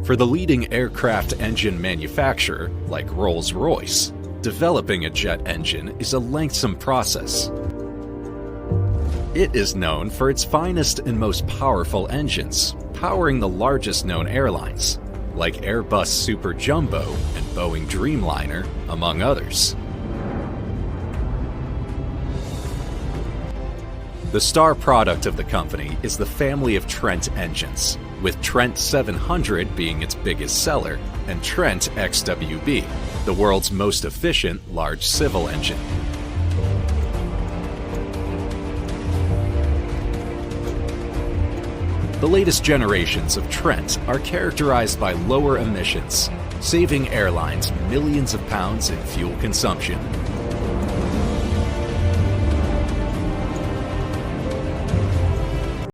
For the leading aircraft engine manufacturer, like Rolls-Royce, developing a jet engine is a lengthy process. It is known for its finest and most powerful engines, powering the largest known airlines, like Airbus Super Jumbo and Boeing Dreamliner, among others. The star product of the company is the family of Trent engines, with Trent 700 being its biggest seller and Trent XWB, the world's most efficient large civil engine. The latest generations of Trent are characterized by lower emissions, saving airlines millions of pounds in fuel consumption.